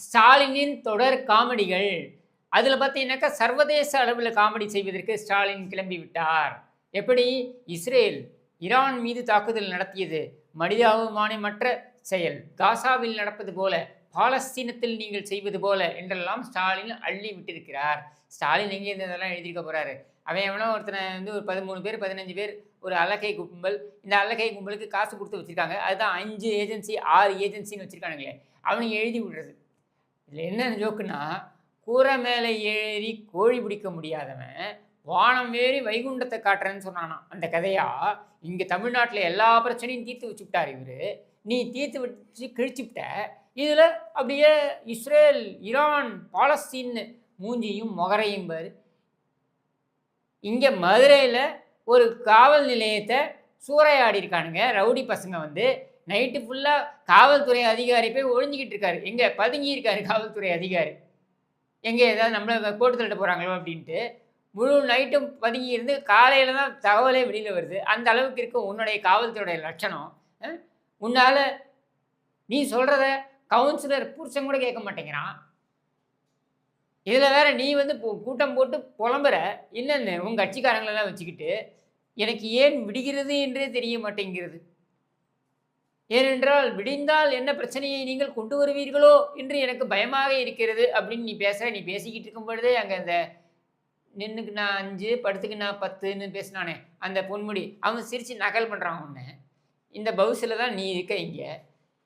ஸ்டாலினின் தொடர் காமெடிகள். அதில பார்த்தீங்கன்னாக்கா, சர்வதேச அளவில காமெடி செய்வதற்கு ஸ்டாலின் கிளம்பி விட்டார். எப்படி? இஸ்ரேல் ஈரான் மீது தாக்குதல் நடத்தியது மனிதாபிமானமற்ற செயல். காசாவில் நடப்பது போல, பாலஸ்தீனத்தில் நீங்கள் செய்வது போல என்றெல்லாம் ஸ்டாலின் அள்ளி விட்டிருக்கிறார். ஸ்டாலின் எங்கேருந்து இதெல்லாம் எழுதியிருக்க போறாரு? அவன் எவனோ ஒருத்தனை வந்து ஒரு 13 பேர், 15 பேர் ஒரு அல்லக்கை கும்பல். இந்த அல்லக்கை கும்பலுக்கு காசு குடுத்து வச்சிருக்காங்க. அதுதான் 5 ஏஜென்சி, 6 ஏஜென்சின்னு வச்சிருக்கானுங்களே! அவனுங்க எழுதி விடுறது. இதில என்ன ஜோக்குன்னா, கூரை மேல ஏறி கோழி பிடிக்க முடியாதவன், வானம் ஏறி வைகுண்டத்த காட்டுறேன்னு சொன்னானாம். அந்த கதையா, இங்க தமிழ்நாட்ல எல்லா பிரச்சனையும் தீர்த்து வச்சுப்புட்டாரு இவரு. நீ தீர்த்து வச்சு கிழிச்சுப்புட்ட. இதில அப்படியே இஸ்ரேல், ஈரான், பாலஸ்தீன்னு மூஞ்சியும் மொகரையும் பாரு. இங்க மதுரையில ஒரு காவல் நிலையத்த சூறையாடியிருக்கானுங்க ரவுடி பசங்க வந்து. நைட்டு ஃபுல்லா காவல்துறை அதிகாரி போய் ஒளிஞ்சுகிட்டு இருக்காரு. எங்க பதுங்கி இருக்காரு காவல்துறை அதிகாரி. எங்க ஏதாவது நம்மள போட்டு தள்ள போறாங்களோ அப்படின்ட்டு. முழு நைட்டும் பதுங்கி இருந்து காலையில தான் தகவலே வெளியில வருது. அந்த அளவுக்கு இருக்கு உன்னுடைய காவல்துறையுடைய லட்சணம். அ உன்னால நீ சொல்றத கவுன்சிலர் புருஷன் கூட கேட்க மாட்டேங்கிறான். இதில வேற நீ வந்து கூட்டம் போட்டு புலம்புற. என்னன்னு உன் கட்சிக்காரங்களெல்லாம் வச்சுக்கிட்டு, எனக்கு ஏன் விடுகிறது என்றே தெரிய மாட்டேங்கிறது. ஏனென்றால் விடிந்தால் என்ன பிரச்சனையை நீங்கள் கொண்டு வருவீர்களோ என்று எனக்கு பயமாக இருக்கிறது அப்படின்னு நீ பேசுற. நீ பேசிக்கிட்டு இருக்கும் பொழுதே அங்க அந்த நின்னுக்கு நான் 5 படுத்துக்கு நான் 10ன்னு பேசினானே அந்த பொன்முடி, அவன் சிரிச்சு நக்கல் பண்றான் உன்ன. இந்த பவுஸ்ல தான் நீ இருக்க இங்க.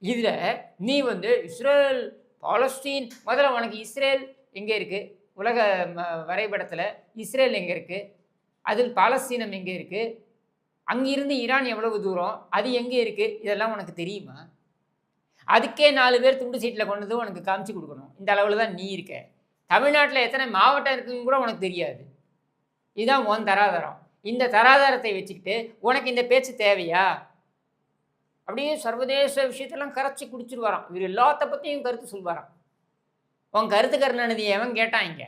இதுல நீ வந்து இஸ்ரேல், பாலஸ்தீன் முதல்ல உனக்கு இஸ்ரேல் எங்க இருக்கு? உலக வரைபடத்துல இஸ்ரேல் எங்க இருக்கு? அதில் பாலஸ்தீனம் எங்க இருக்கு? அங்கிருந்து ஈரான் எவ்வளவு தூரம்? அது எங்க இருக்கு? இதெல்லாம் உனக்கு தெரியுமா? அதுக்கே 4 பேர் துண்டு சீட்ல கொண்டு வந்து உனக்கு காமிச்சு குடுக்கணும். இந்த அளவுல தான் நீ இருக்க. தமிழ்நாட்ல எத்தனை மாவட்டம் இருக்குன்னு கூட உனக்கு தெரியாது. இதுதான் உன் தராதரம். இந்த தராதரத்தை வச்சுக்கிட்டு, உனக்கு இந்த பேச்சு தேவையா? அப்படியே சர்வதேச விஷயத்தெல்லாம் கரைச்சு குடிச்சிருவாராம். இவரு எல்லாத்த பத்தியும் கருத்து சொல்வாராம். உன் கருத்து கருணாநிதிய எவன் கேட்டான் இங்க?